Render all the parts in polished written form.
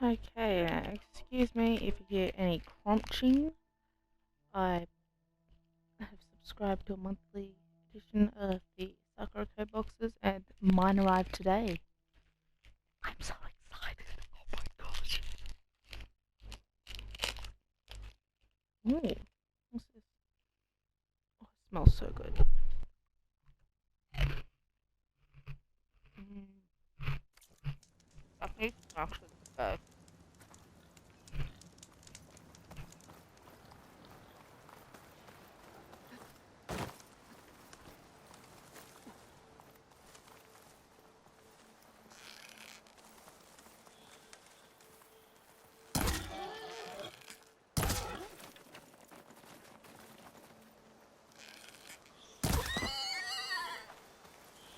Okay, excuse me if you hear any crunching. I have subscribed to a monthly edition of the Sakura Code boxes, and mine arrived today. I'm so excited! Oh my gosh! Ooh, what's this? Oh, it smells so good. Mm. I need to actually go.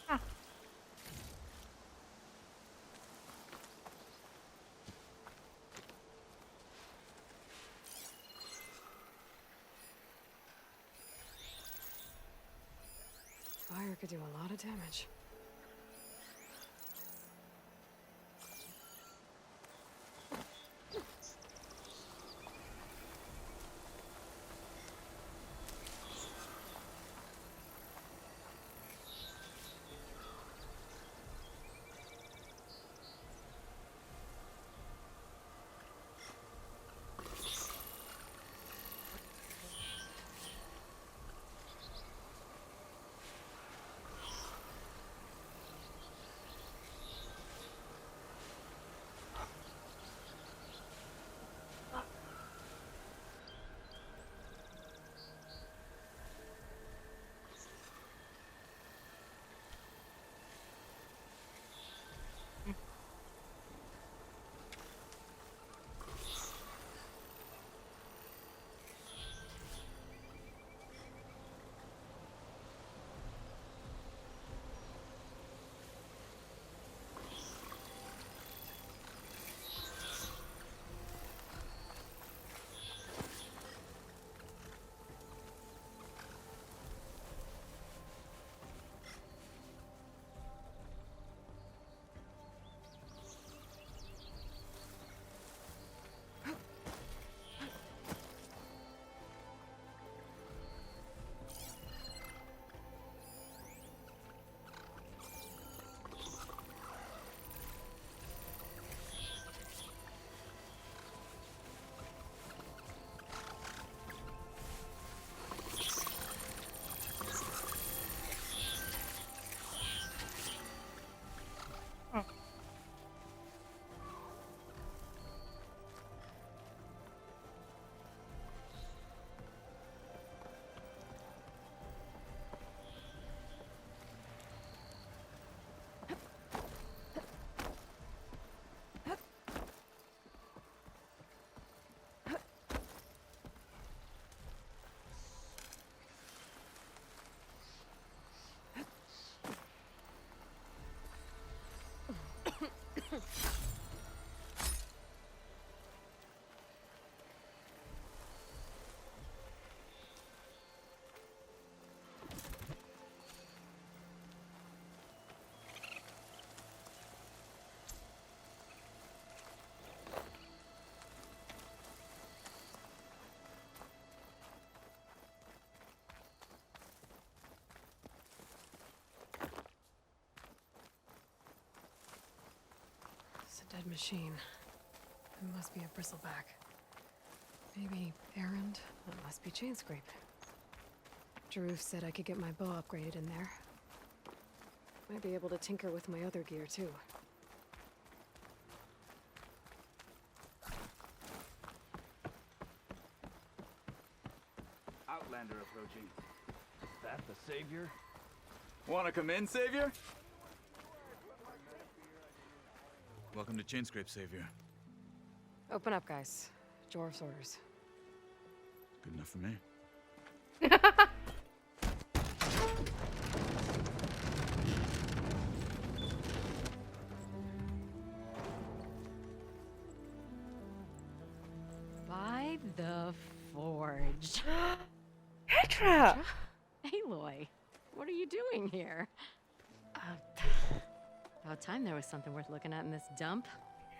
Ah, Fire could do a lot of damage. oh. It's a dead machine. It must be a bristleback. Maybe errand. It must be chain scrape. Jaruf said I could get my bow upgraded in there. Might be able to tinker with my other gear too. Outlander approaching. Is that the Savior? Wanna come in, Savior? Welcome to Chainscrape, Savior. Open up, guys. Jorv's orders. Good enough for me. By the Forge. Petra! Aloy, what are you doing here? About time there was something worth looking at in this dump.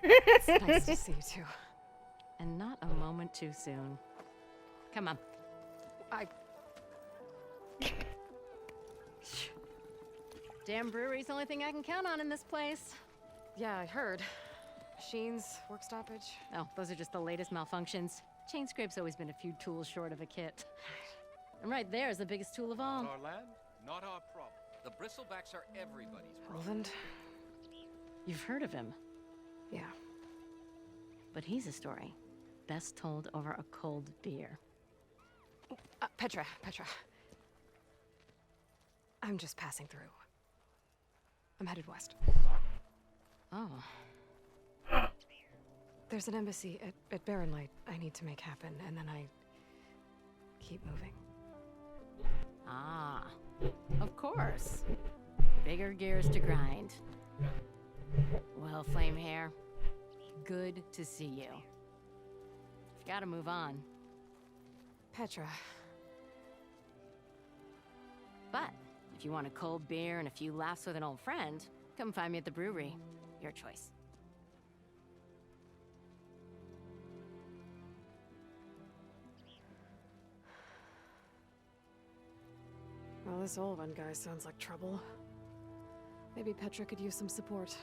It's nice to see you too. And not a moment too soon. Come on. Damn brewery's the only thing I can count on in this place. Yeah, I heard. Machines, work stoppage. Oh, those are just the latest malfunctions. Chainscrape's always been a few tools short of a kit. And right there is the biggest tool of all. Not our land, not our problem. The bristlebacks are everybody's problem. Roland? You've heard of him, Yeah. but he's a story best told over a cold beer. Petra. I'm just passing through. I'm headed west. Oh, There's an embassy at Barren Light I need to make happen, and then I keep moving. ah, of course. Bigger gears to grind. Well, Flamehair, good to see you. You've got to move on. Petra. But if you want a cold beer and a few laughs with an old friend, come find me at the brewery. Your choice. Well, this Olvan guy sounds like trouble. Maybe Petra could use some support.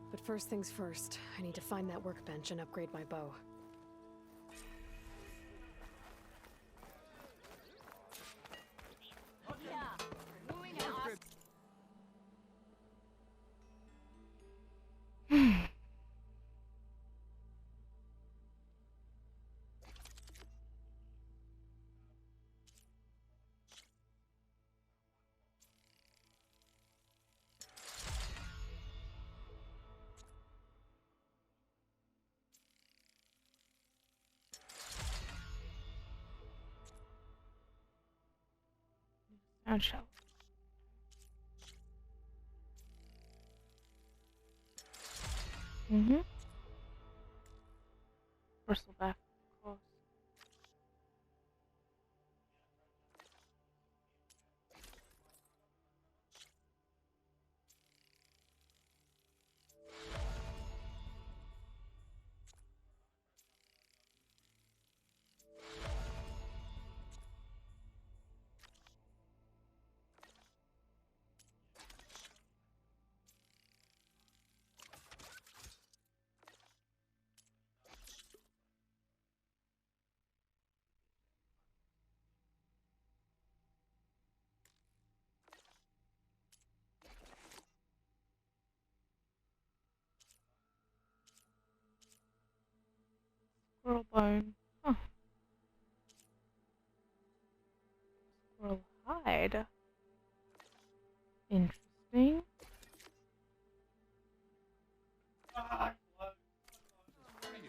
But first things first, I need to find that workbench and upgrade my bow. Sound shell. Mm-hmm. Bristleback, of course. Squirrel bone. Huh. Squirrel hide. Interesting.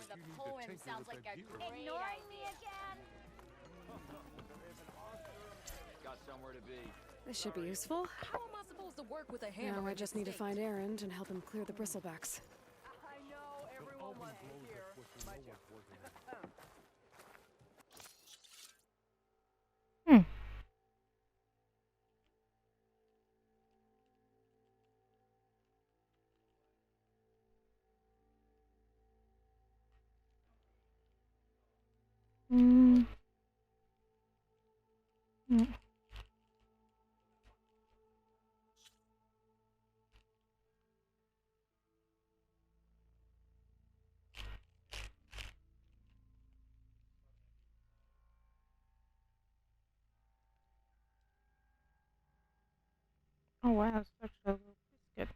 The poem sounds like a great Ignoring me again? Got somewhere to be. This should be useful. How am I supposed to work with a hammer? Now I in just this need to state? find Erend and help him clear the bristlebacks. I know everyone wants to hear my joke. Mm. Mm. Oh wow, it's such a little biscuit.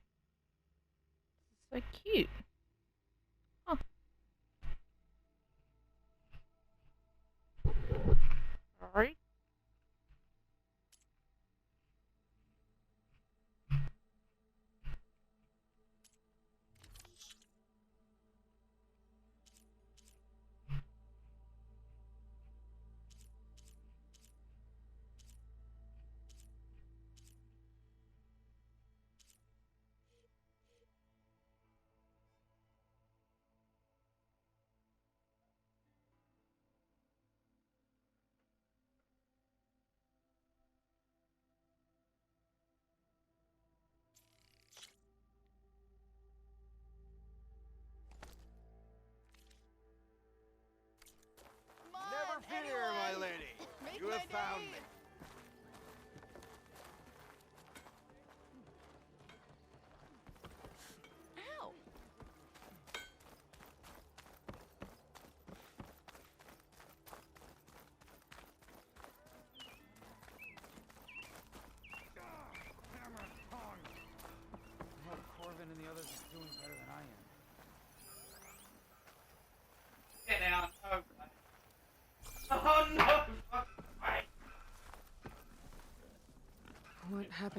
This is so cute. Huh. Sorry.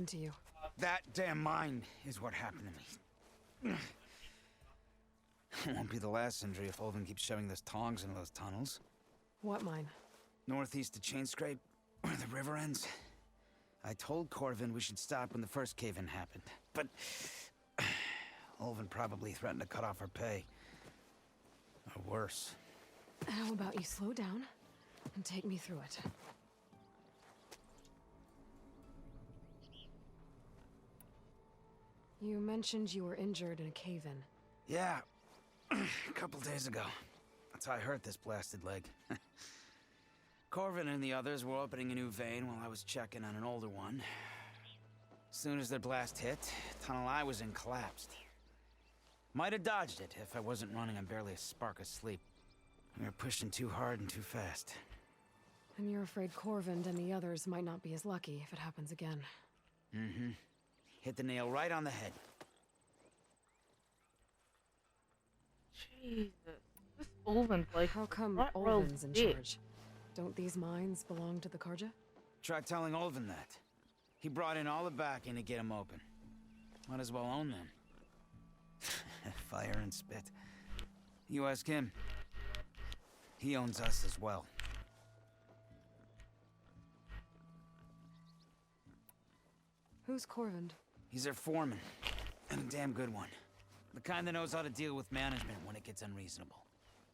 happened to you? That damn mine is what happened to me. It won't be the last injury if Olvin keeps shoving those tongs into those tunnels. What mine? Northeast of Chainscrape, where the river ends. I told Corvin we should stop when the first cave-in happened, but Olvin probably threatened to cut off our pay. Or worse. How about you slow down and take me through it? You mentioned you were injured in a cave-in. Yeah, a couple days ago. That's how I hurt this blasted leg. Corvin and the others were opening a new vein while I was checking on an older one. As soon as their blast hit, the tunnel I was in collapsed. Might have dodged it if I wasn't running on barely a spark of sleep. We were pushing too hard and too fast. And you're afraid Corvin and the others might not be as lucky if it happens again. Mm-hmm. Hit the nail right on the head. Jesus. This Olvin place. How come right row Olvin's in dick. charge? Don't these mines belong to the Karja? Try telling Olvin that. He brought in all the backing to get them open. Might as well own them. Fire and spit. You ask him. He owns us as well. Who's Corvin? He's their foreman. And a damn good one. The kind that knows how to deal with management when it gets unreasonable.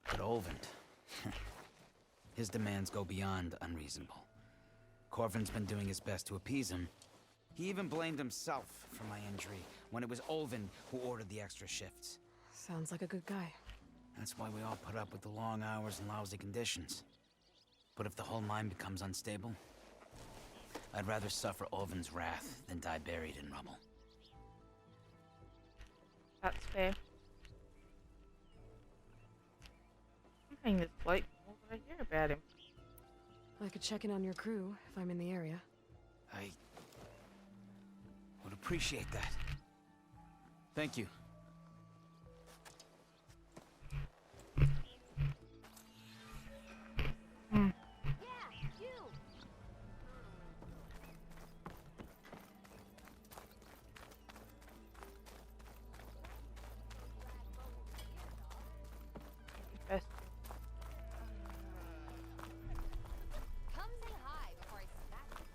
But Olvin... his demands go beyond unreasonable. Corvin's been doing his best to appease him. He even blamed himself for my injury when it was Olvin who ordered the extra shifts. Sounds like a good guy. That's why we all put up with the long hours and lousy conditions. But if the whole mine becomes unstable, I'd rather suffer Olvin's wrath than die buried in rubble. That's fair. I'm paying this flight. What would I hear about him? I could check in on your crew if I'm in the area. I would appreciate that. Thank you. Best. Come say hi before I smack you.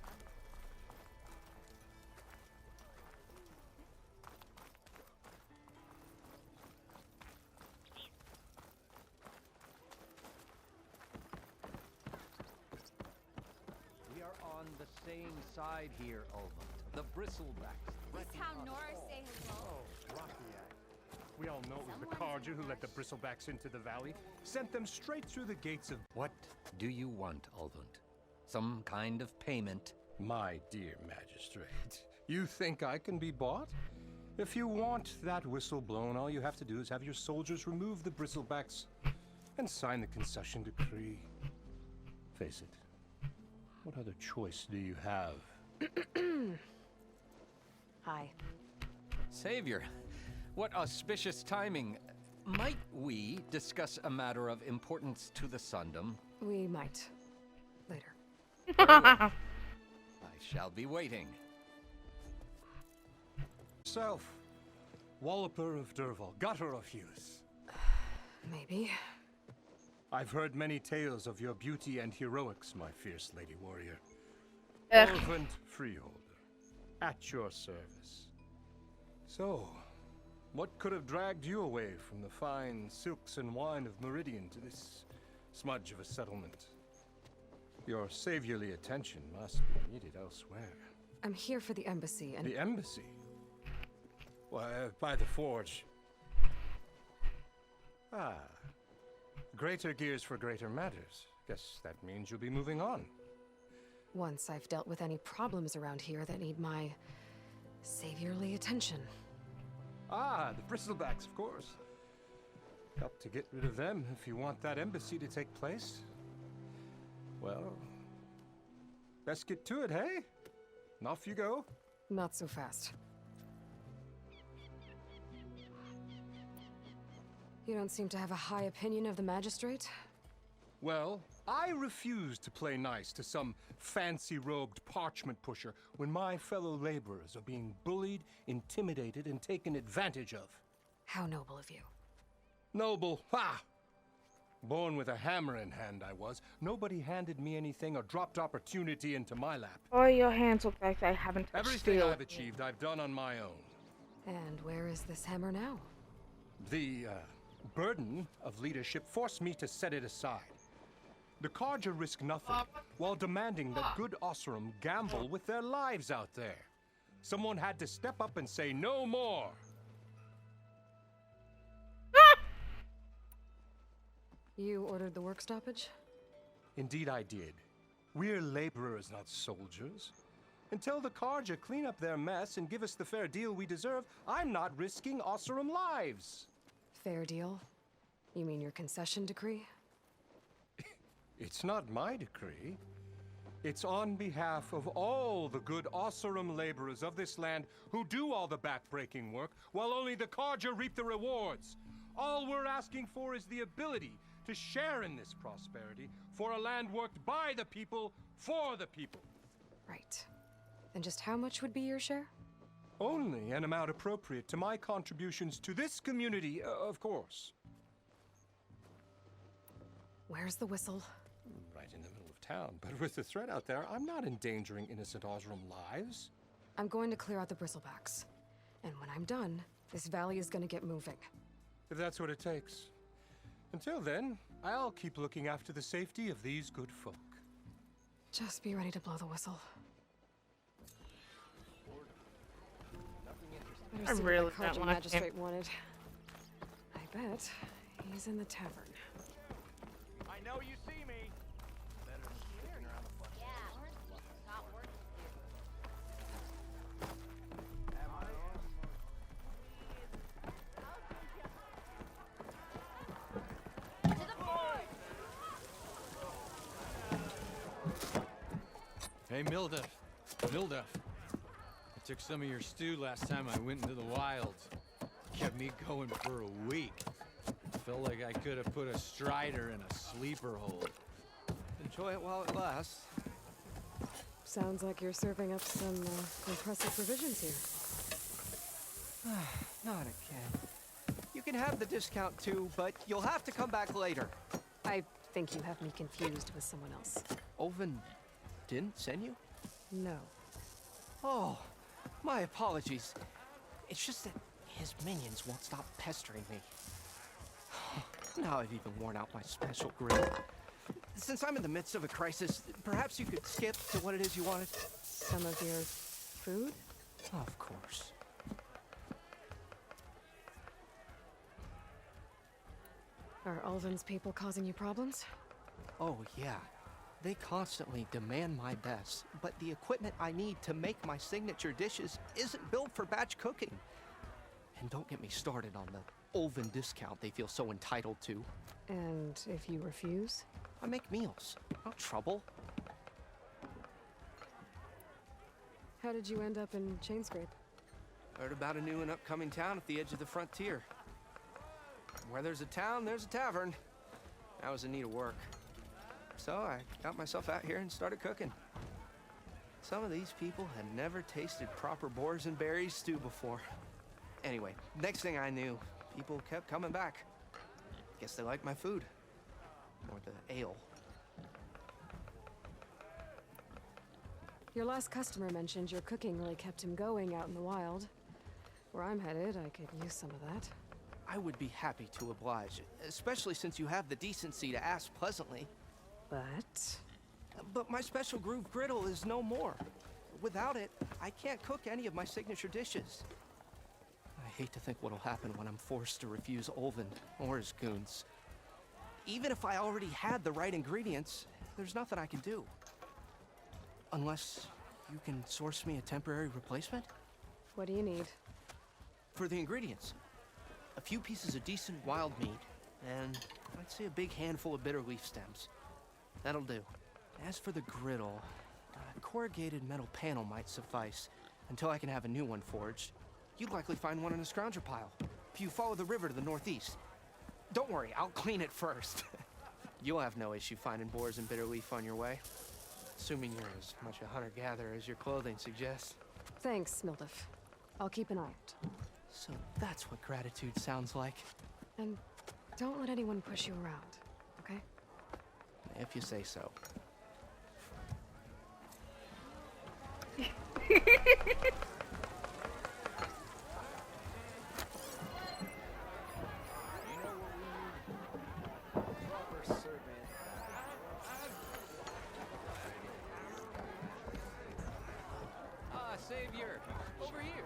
We are on the same side here, Olvin. The Bristlebacks. This is how Nora say hello. We all know it was the Karja who let the Bristlebacks into the valley, sent them straight through the gates of... What do you want, Olvund? Some kind of payment? My dear magistrate, you think I can be bought? If you want that whistle blown, all you have to do is have your soldiers remove the Bristlebacks and sign the concession decree. Face it, what other choice do you have? Hi. Savior, what auspicious timing. Might we discuss a matter of importance to the Sundom? We might. Later. I shall be waiting. Self, Walloper of Derval, Gutter of Hughes. Maybe. I've heard many tales of your beauty and heroics, my fierce lady warrior. Ugh. Orphaned freeholder, at your service. So, what could have dragged you away from the fine silks and wine of Meridian to this smudge of a settlement? Your saviorly attention must be needed elsewhere. I'm here for the embassy and... The embassy? Why, by the forge. Ah. Greater gears for greater matters. Guess that means you'll be moving on. Once I've dealt with any problems around here that need my saviorly attention. Ah, the Bristlebacks, of course. Help to get rid of them if you want that embassy to take place. Well, let's get to it, hey? And off you go. Not so fast. You don't seem to have a high opinion of the magistrate? Well, I refuse to play nice to some fancy-robed parchment pusher when my fellow laborers are being bullied, intimidated, and taken advantage of. How noble of you. Noble, ha! Born with a hammer in hand, I was. Nobody handed me anything or dropped opportunity into my lap. Oh, your hands look like they haven't touched Everything steel. I've achieved, I've done on my own. And where is this hammer now? The burden of leadership forced me to set it aside. The Carja risk nothing, while demanding that good Oseram gamble with their lives out there. Someone had to step up and say no more. You ordered the work stoppage? Indeed I did. We're laborers, not soldiers. Until the Carja clean up their mess and give us the fair deal we deserve, I'm not risking Oseram lives. Fair deal? You mean your concession decree? It's not my decree. It's on behalf of all the good Oseram laborers of this land who do all the back-breaking work, while only the Carja reap the rewards. All we're asking for is the ability to share in this prosperity for a land worked by the people, for the people. Right. And just how much would be your share? Only an amount appropriate to my contributions to this community, of course. Where's the whistle? Right in the middle of town, but with the threat out there, I'm not endangering innocent Oseram lives. I'm going to clear out the bristlebacks. And when I'm done, this valley is going to get moving. If that's what it takes. Until then, I'll keep looking after the safety of these good folk. Just be ready to blow the whistle. Better I see really what the don't Carja like him. magistrate wanted. I bet he's in the tavern. I know you see me. Better than sticking around the fucking Yeah, not working here. To the point! Hey, Mildef. Mildef. I took some of your stew last time I went into the wilds. Kept me going for a week. Felt like I could have put a strider in a sleeper hold. Enjoy it while it lasts. Sounds like you're serving up some impressive provisions here. Not again. You can have the discount too, but you'll have to come back later. I think you have me confused with someone else. Oven didn't send you? No. Oh, my apologies. It's just that his minions won't stop pestering me. Now I've even worn out my special grill. Since I'm in the midst of a crisis, perhaps you could skip to what it is you wanted? Some of your food? Of course. Are Ulvin's people causing you problems? Oh, yeah. They constantly demand my best, but the equipment I need to make my signature dishes isn't built for batch cooking. And don't get me started on the Ulvin discount they feel so entitled to. And if you refuse? I make meals, not trouble. How did you end up in Chainscrape? Heard about a new and upcoming town at the edge of the frontier. Where there's a town, there's a tavern. I was in need of work. So I got myself out here and started cooking. Some of these people had never tasted proper boars and berries stew before. Anyway, next thing I knew, people kept coming back. Guess they liked my food. Or the ale. Your last customer mentioned your cooking really kept him going out in the wild. Where I'm headed, I could use some of that. I would be happy to oblige, especially since you have the decency to ask pleasantly. But my special groove griddle is no more. Without it, I can't cook any of my signature dishes. I hate to think what'll happen when I'm forced to refuse Ulvin or his goons. Even if I already had the right ingredients, there's nothing I can do. Unless you can source me a temporary replacement? What do you need? For the ingredients, a few pieces of decent wild meat, and I'd say a big handful of bitter leaf stems. That'll do. As for the griddle, a corrugated metal panel might suffice until I can have a new one forged. You'd likely find one in a scrounger pile if you follow the river to the northeast. Don't worry, I'll clean it first. You'll have no issue finding boars and bitter leaf on your way. Assuming you're as much a hunter-gatherer as your clothing suggests. Thanks, Mildef. I'll keep an eye out. So that's what gratitude sounds like. And don't let anyone push you around, okay? If you say so. Savior, over here.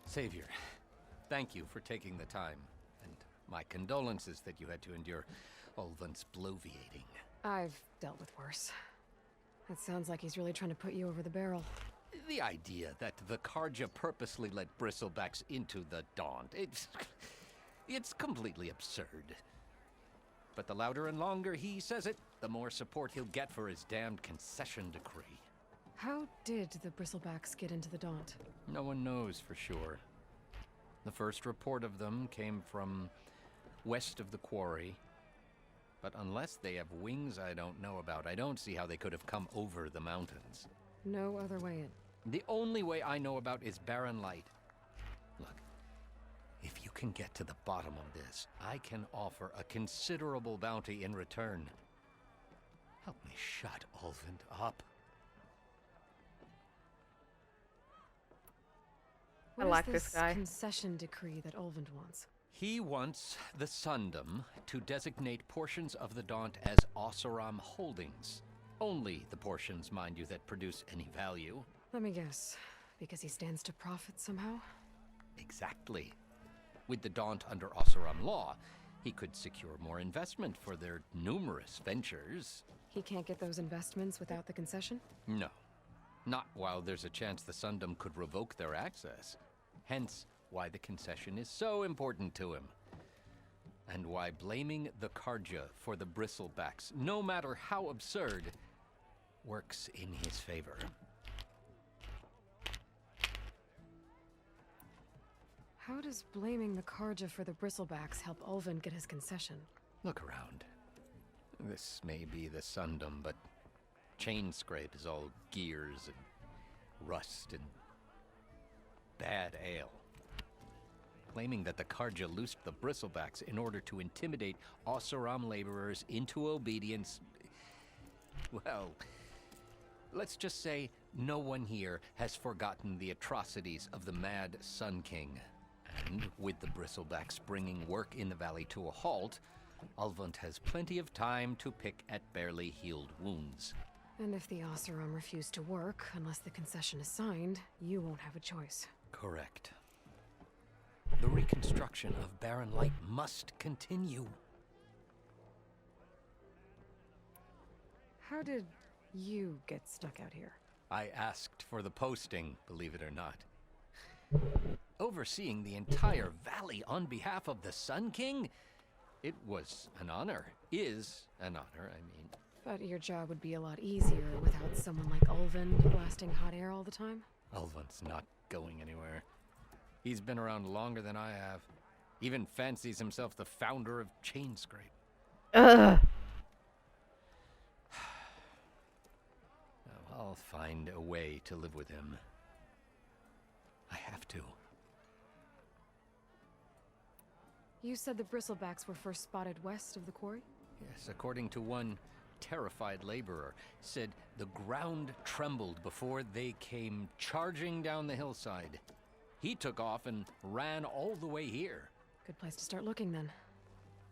Savior, thank you for taking the time, and my condolences that you had to endure Ulvund's bloviating. I've dealt with worse. It sounds like he's really trying to put you over the barrel. The idea that the Karja purposely let bristlebacks into the Daunt, it's completely absurd. But the louder and longer he says it, the more support he'll get for his damned concession decree. How did the Bristlebacks get into the Daunt? No one knows for sure. The first report of them came from west of the quarry. But unless they have wings I don't know about, I don't see how they could have come over the mountains. No other way in. The only way I know about is Barren Light. Look, if you can get to the bottom of this, I can offer a considerable bounty in return. Help me shut Ulvund up. I like this guy. Concession decree that Ulvund wants? He wants the Sundom to designate portions of the Daunt as Oseram holdings. Only the portions, mind you, that produce any value. Let me guess. Because he stands to profit somehow? Exactly. With the Daunt under Oseram law, he could secure more investment for their numerous ventures. He can't get those investments without the concession? No. Not while there's a chance the Sundom could revoke their access. Hence, why the concession is so important to him. And why blaming the Karja for the Bristlebacks, no matter how absurd, works in his favor. How does blaming the Karja for the Bristlebacks help Ulvund get his concession? Look around. This may be the Sundom, but Chainscrape is all gears and rust and bad ale. Claiming that the Karja loosed the Bristlebacks in order to intimidate Oseram laborers into obedience. Well, let's just say no one here has forgotten the atrocities of the Mad Sun King. And with the Bristlebacks bringing work in the valley to a halt, Ulvund has plenty of time to pick at barely healed wounds. And if the Oseram refuse to work, unless the concession is signed, you won't have a choice. Correct. The reconstruction of Barren Light must continue. How did you get stuck out here? I asked for the posting, believe it or not. Overseeing the entire valley on behalf of the Sun King? It was an honor. Is an honor, I mean. But your job would be a lot easier without someone like Ulvund blasting hot air all the time? Ulvund's not going anywhere. He's been around longer than I have. Even fancies himself the founder of Chainscrape. Ugh. I'll find a way to live with him. I have to. You said the Bristlebacks were first spotted west of the quarry? Yes, according to one terrified laborer, said the ground trembled before they came charging down the hillside. He took off and ran all the way here. Good place to start looking, then.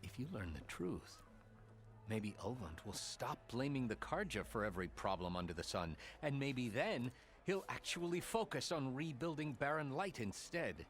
If you learn the truth, maybe Ulvund will stop blaming the Karja for every problem under the sun, and maybe then he'll actually focus on rebuilding Barren Light instead.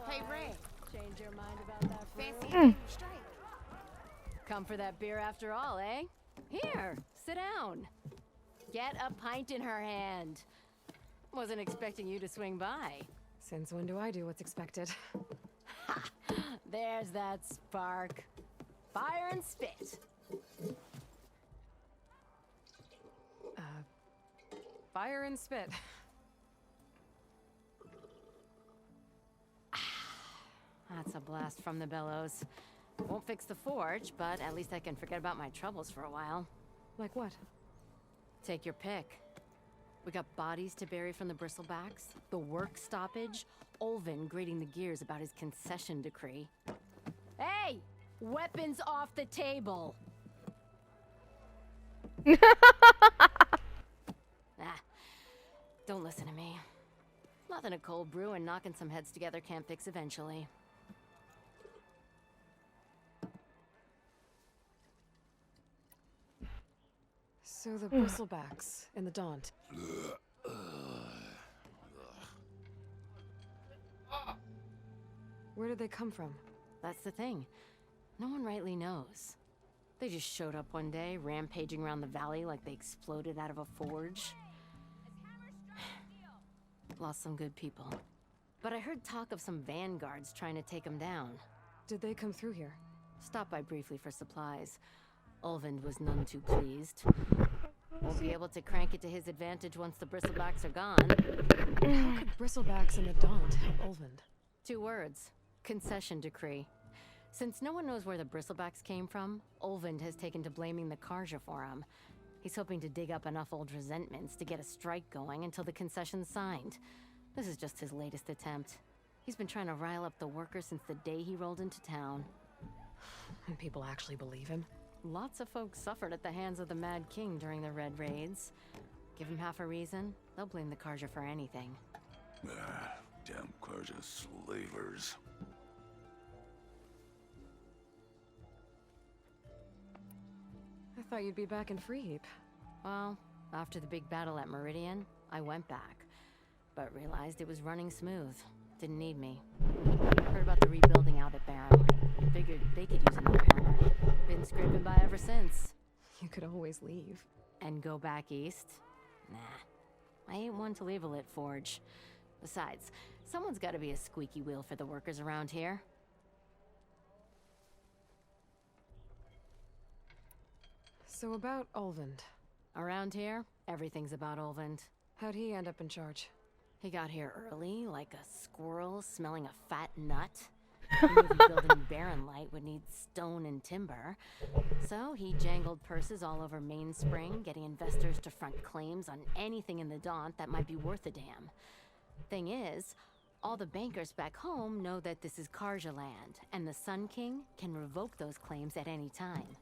Hey, Ray. Change your mind about that Fancy fruit? a strike. Come for that beer after all, eh? Here, sit down. Get a pint in her hand. Wasn't expecting you to swing by. Since when do I do what's expected? There's that spark. Fire and spit. Fire and spit. That's a blast from the bellows. Won't fix the forge, but at least I can forget about my troubles for a while. Like what? Take your pick. We got bodies to bury from the bristlebacks, the work stoppage, Olvin grating the gears about his concession decree. Hey! Weapons off the table! Don't listen to me. Nothing a cold brew and knocking some heads together can't fix eventually. So the bristlebacks in the Daunt. Where did they come from? That's the thing. No one rightly knows. They just showed up one day, rampaging around the valley like they exploded out of a forge. Lost some good people. But I heard talk of some vanguards trying to take them down. Did they come through here? Stopped by briefly for supplies. Ulvund was none too pleased. Won't be able to crank it to his advantage once the bristlebacks are gone. How could bristlebacks in the Daunt help Ulvund? 2 words. Concession decree. Since no one knows where the bristlebacks came from, Ulvund has taken to blaming the Karja for them. He's hoping to dig up enough old resentments to get a strike going until the concession's signed. This is just his latest attempt. He's been trying to rile up the workers since the day he rolled into town. And people actually believe him? Lots of folks suffered at the hands of the Mad King during the Red Raids. Give him half a reason, they'll blame the Karja for anything. Damn Karja slavers. I thought you'd be back in Freeheap. Well, after the big battle at Meridian, I went back. But realized it was running smooth. Didn't need me. Heard about the rebuilding out at Barren. Figured they could use another hammer. Been scraping by ever since. You could always leave. And go back east? Nah. I ain't one to leave a lit forge. Besides, someone's gotta be a squeaky wheel for the workers around here. So about Ulvund. Around here, everything's about Ulvund. How'd he end up in charge? He got here early, like a squirrel smelling a fat nut. He knew building Barren Light would need stone and timber. So he jangled purses all over Mainspring, getting investors to front claims on anything in the Daunt that might be worth a damn. Thing is, all the bankers back home know that this is Karja land, and the Sun King can revoke those claims at any time.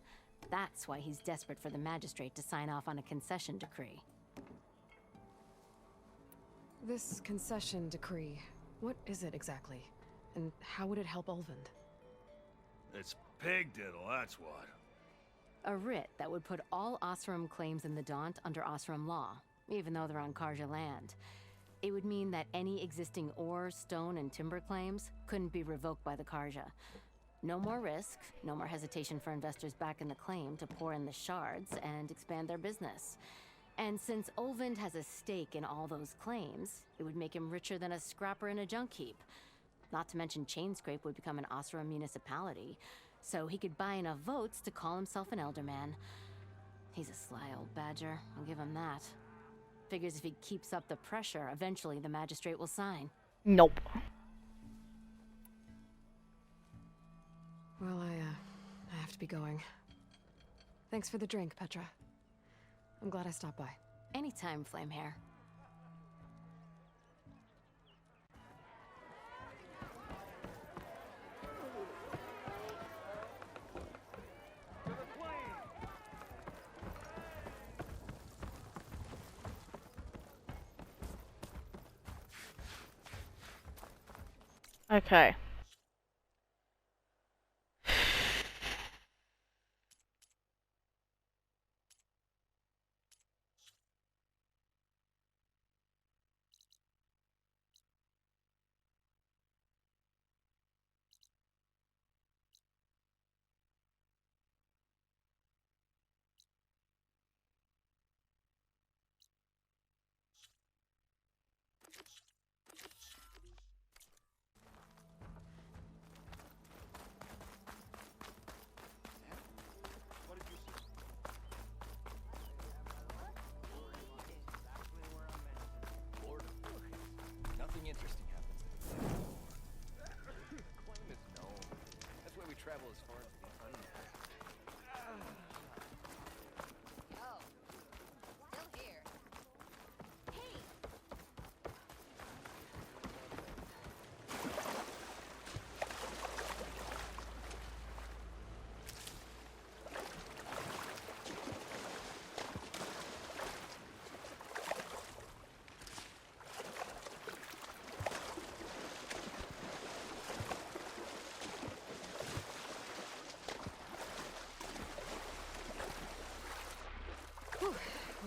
That's why he's desperate for the magistrate to sign off on a concession decree. This concession decree, what is it exactly? And how would it help Ulvund? It's pig diddle, that's what. A writ that would put all Osram claims in the Daunt under Osram law, even though they're on Karja land. It would mean that any existing ore, stone, and timber claims couldn't be revoked by the Karja. No more risk, no more hesitation for investors back in the claim to pour in the shards and expand their business. And since Ulvund has a stake in all those claims, it would make him richer than a scrapper in a junk heap. Not to mention Chainscrape would become an Osram municipality, so he could buy enough votes to call himself an Elderman. He's a sly old badger, I'll give him that. Figures if he keeps up the pressure, eventually the magistrate will sign. Nope. Well, I have to be going. Thanks for the drink, Petra. I'm glad I stopped by. Anytime, Flamehair. Okay.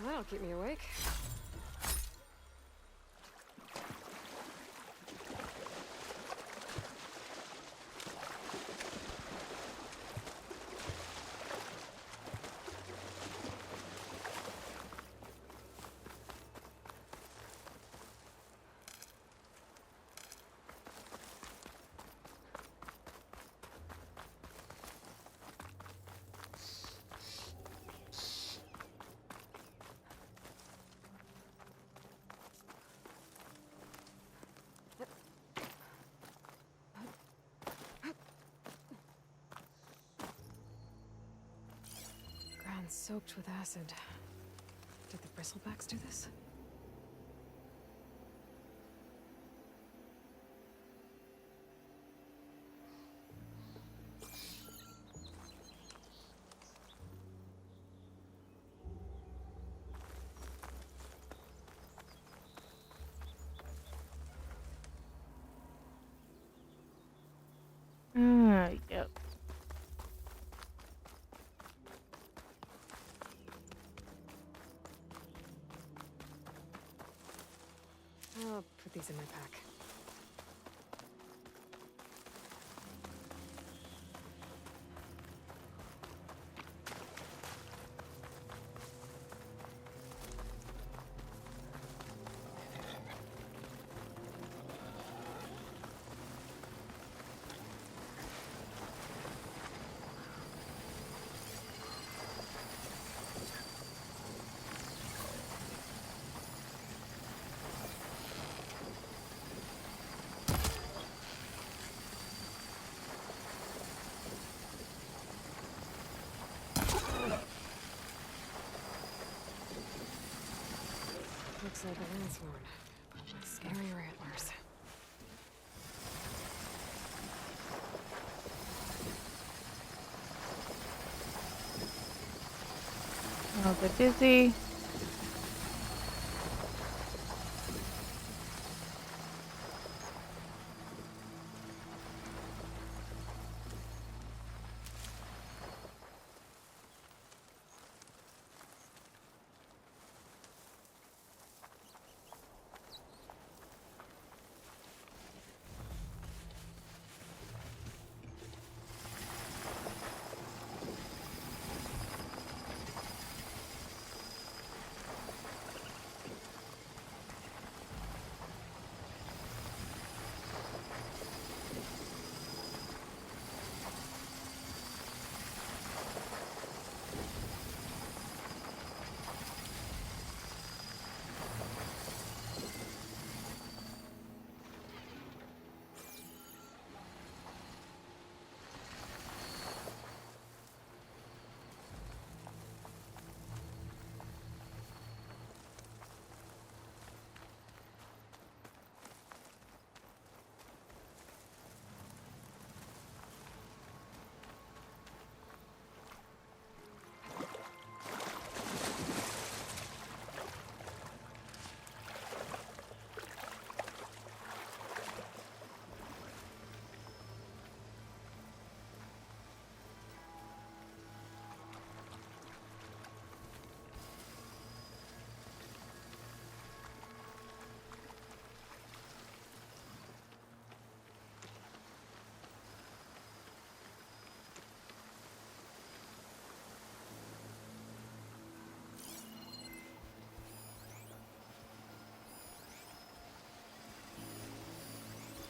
That'll keep me awake. Ground soaked with acid. Did the bristlebacks do this? Yep. I'll put these in my pack. Looks like a lanthorn, but with scarier antlers. I'll get busy.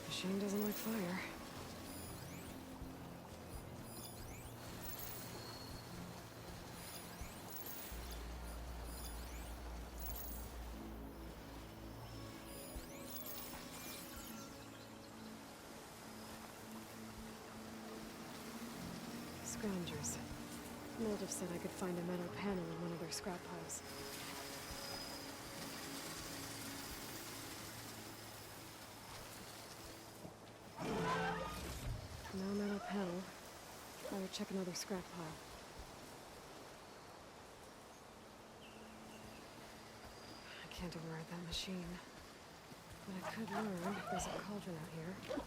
Machine doesn't like fire. Scroungers. Moldov said I could find a metal panel in one of their scrap piles. No metal panel. Better check another scrap pile. I can't override that machine. But I could learn if there's a cauldron out here.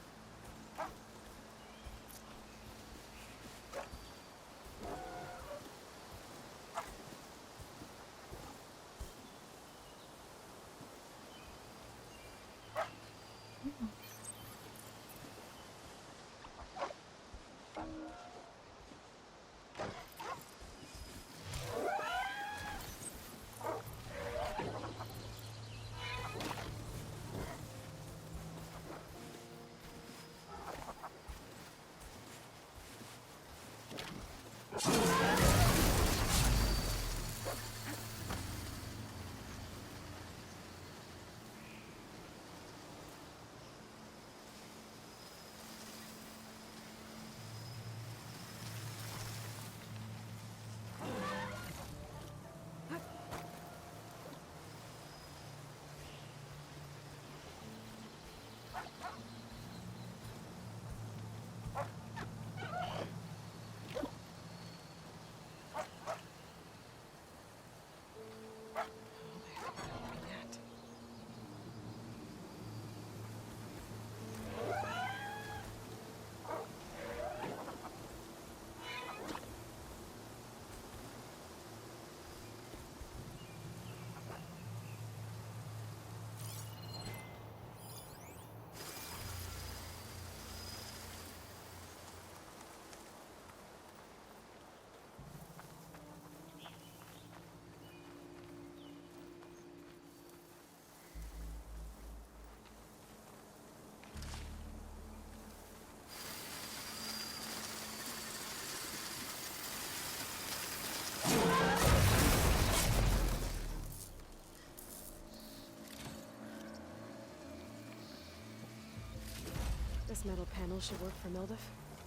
This metal panel should work for Mildef.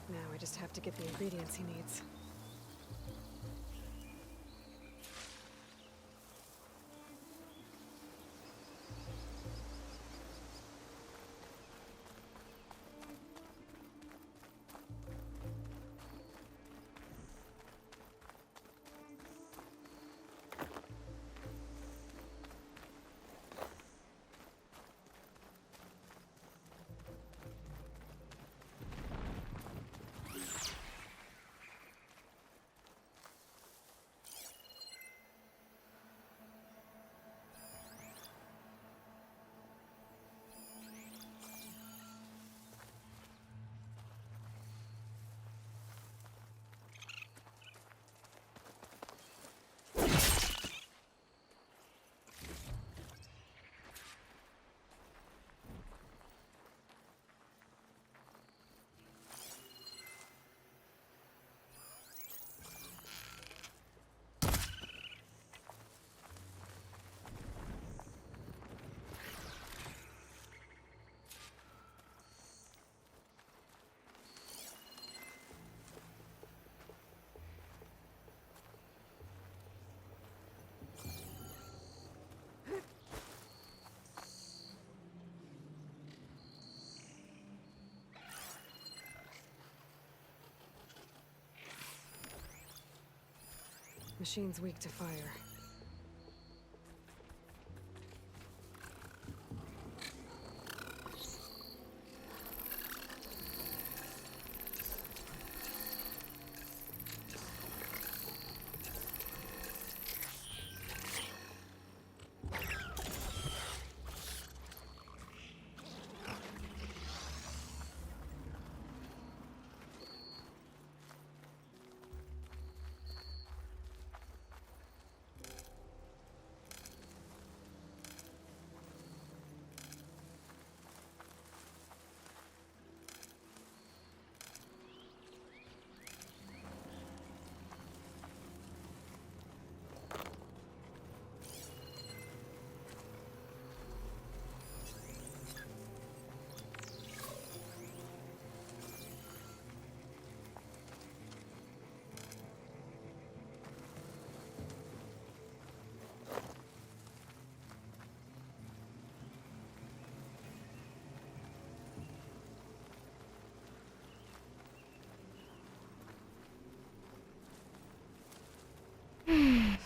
Now I just have to get the ingredients he needs. Machine's weak to fire.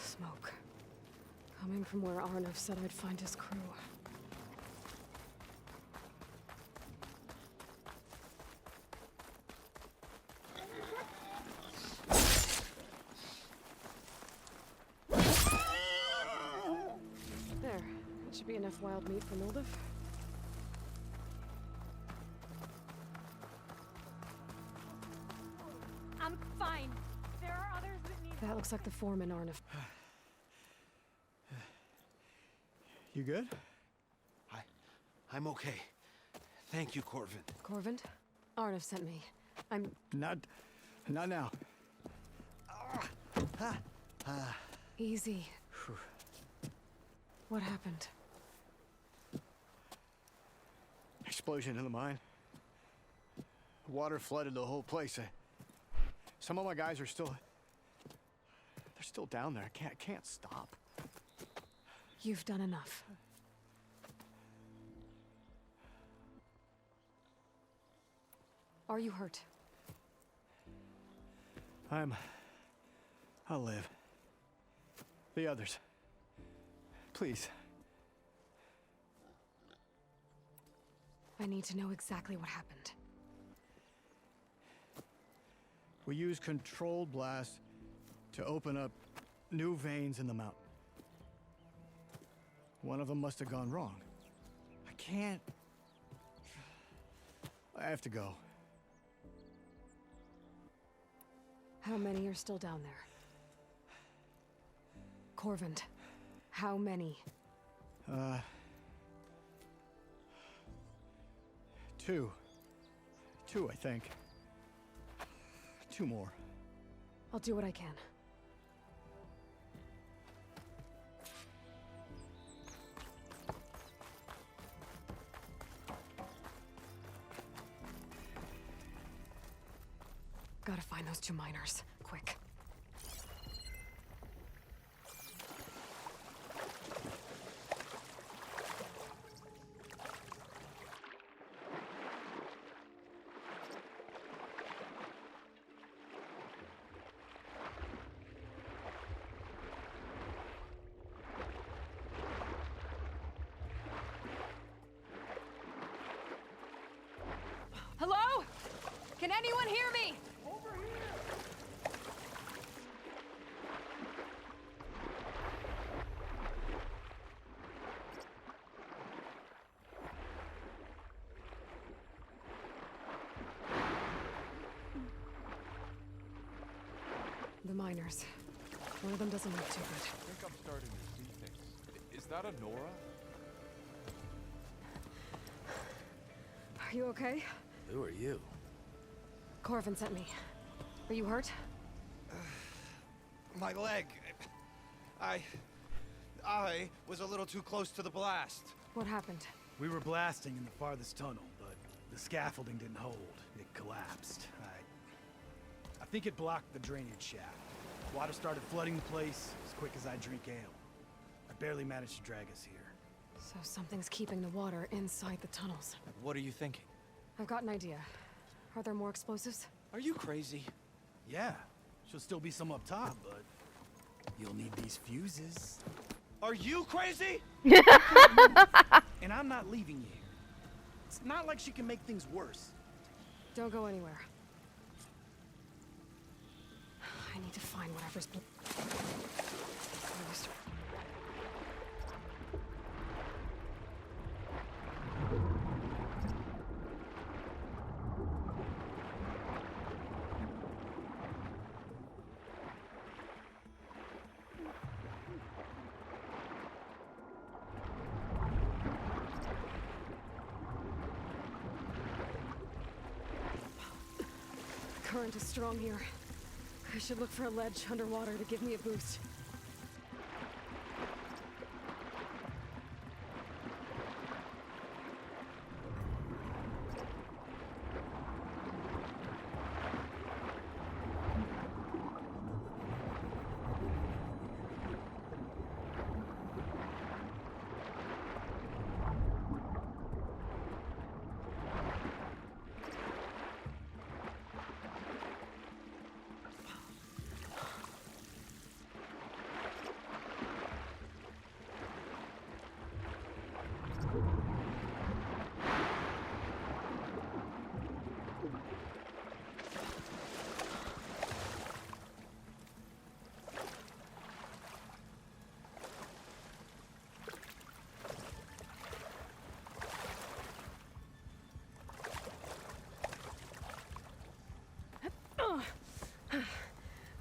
Smoke. Coming from where Arnav said I'd find his crew. There. That should be enough wild meat for Mildef. I'm fine. There are others that need That looks like the foreman, Arnav. You good? I'm okay. Thank you, Corvin. Corvin? Arnav sent me. I'm... Not now. Easy. What happened? Explosion in the mine. Water flooded the whole place. Some of my guys are still... They're still down there. Can't stop. You've done enough. Are you hurt? I'll live. The others. Please. I need to know exactly what happened. We used controlled blast to open up new veins in the mountain. One of them must have gone wrong. I can't... I have to go. How many are still down there? Corvand, how many? Two. Two, I think. Two more. I'll do what I can. Gotta find those two miners, quick. Hello? Can anyone hear me? Over here! The miners. One of them doesn't look too good. I think I'm starting to see things. Is that a Nora? Are you okay? Who are you? Corvin sent me. Are you hurt? My leg. I was a little too close to the blast. What happened? We were blasting in the farthest tunnel, but the scaffolding didn't hold. It collapsed. I think it blocked the drainage shaft. Water started flooding the place as quick as I drink ale. I barely managed to drag us here. So something's keeping the water inside the tunnels. What are you thinking? I've got an idea. Are there more explosives? Are you crazy? Yeah, should still be some up top, but you'll need these fuses. Are you crazy? And I'm not leaving you here. It's not like she can make things worse. Don't go anywhere. I need to find whatever's... Current is strong here. I should look for a ledge underwater to give me a boost.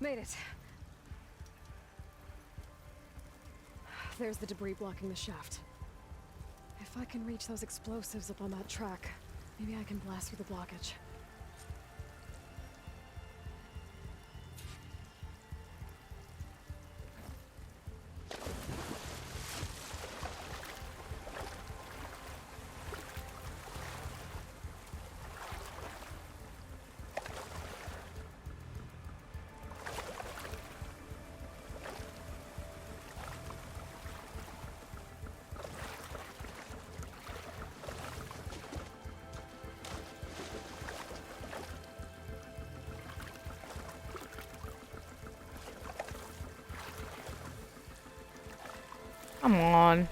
Made it. There's the debris blocking the shaft. If I can reach those explosives up on that track, maybe I can blast through the blockage. Come on.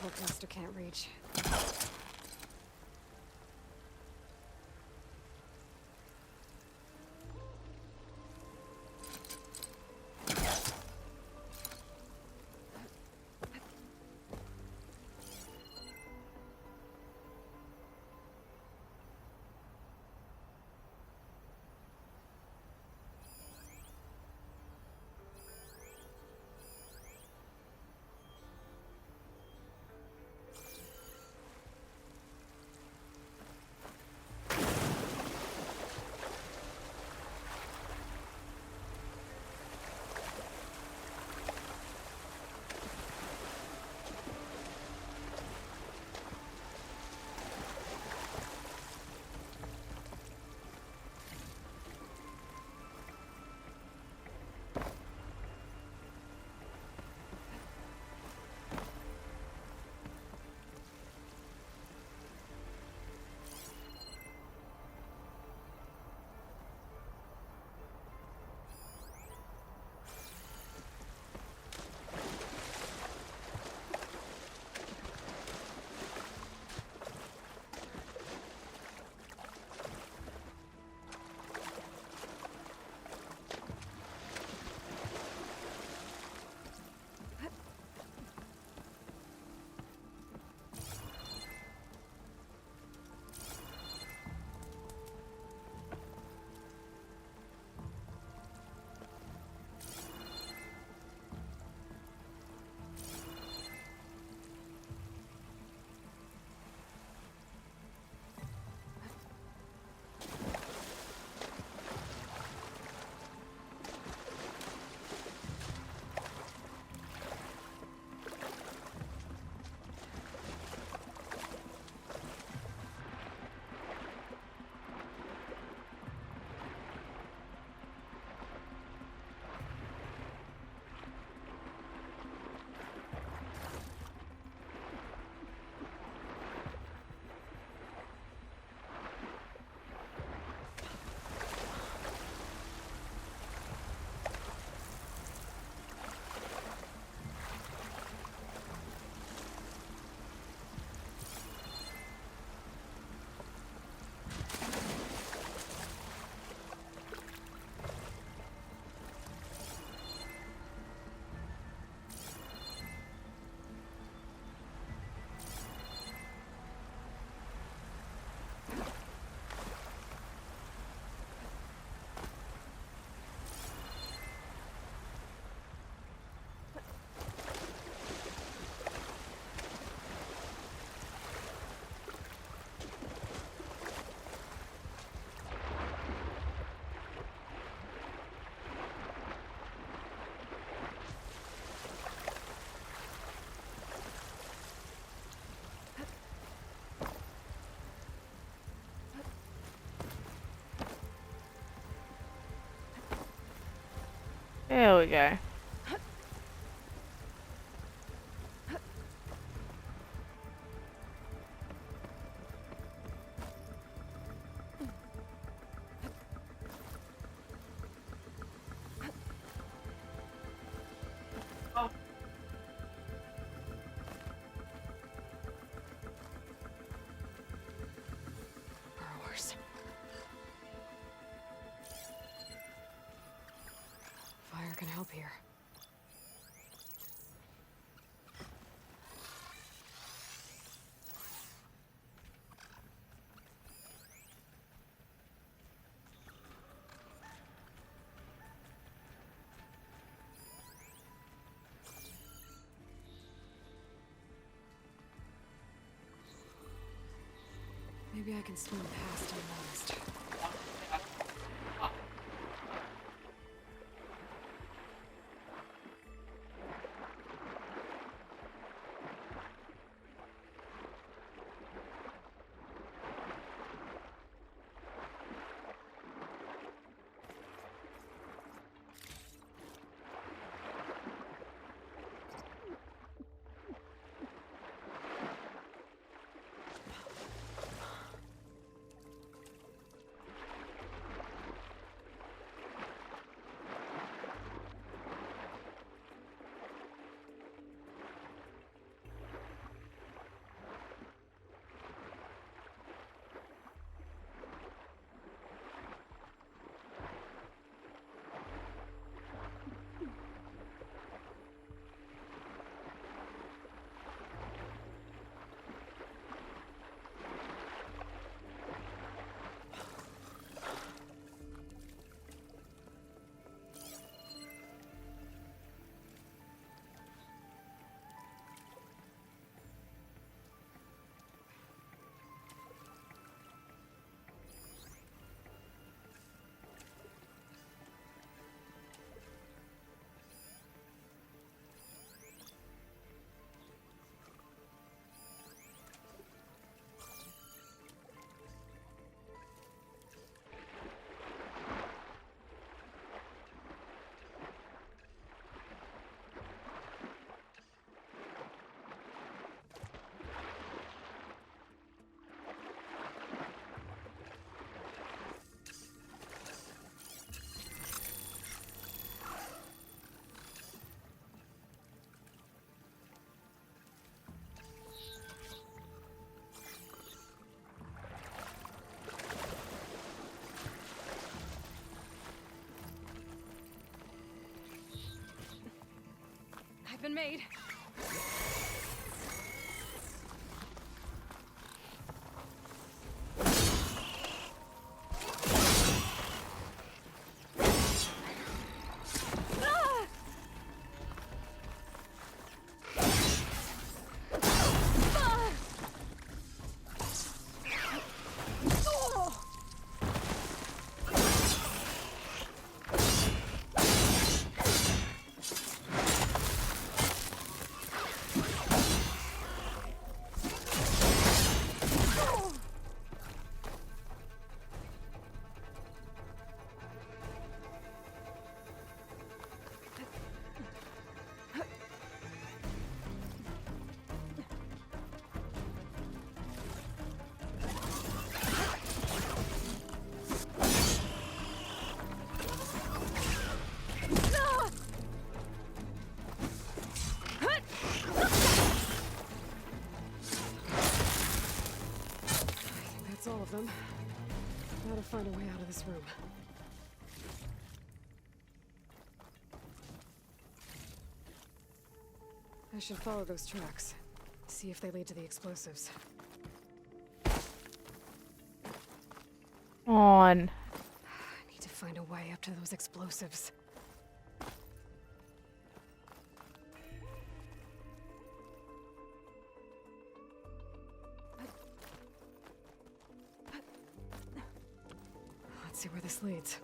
Portmaster can't reach. There we go. Burrowers. Fire can help here. Maybe I can swim past unnoticed. I've been made. All of them. Gotta find a way out of this room. I should follow those tracks. See if they lead to the explosives. On. I need to find a way up to those explosives. Let's see where this leads.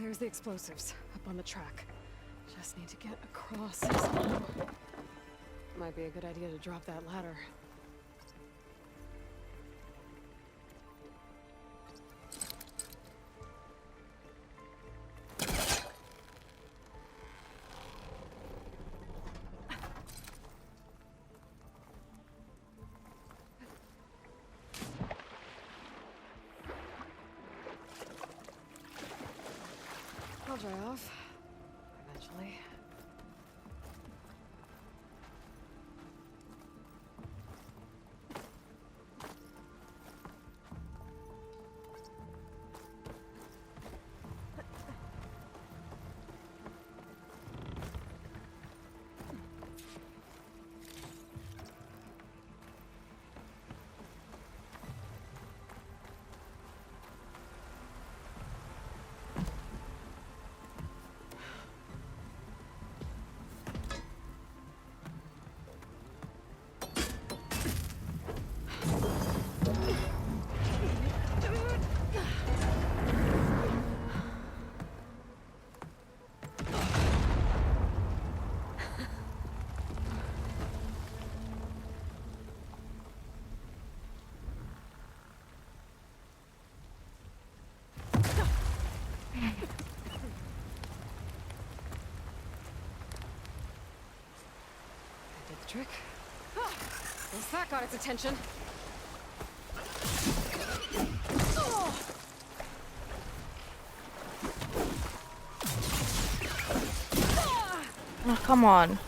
There's the explosives, up on the track. Just need to get across. Might be a good idea to drop that ladder. I'll dry off. Eventually. electric. Ah, guess that got its attention. Oh, come on.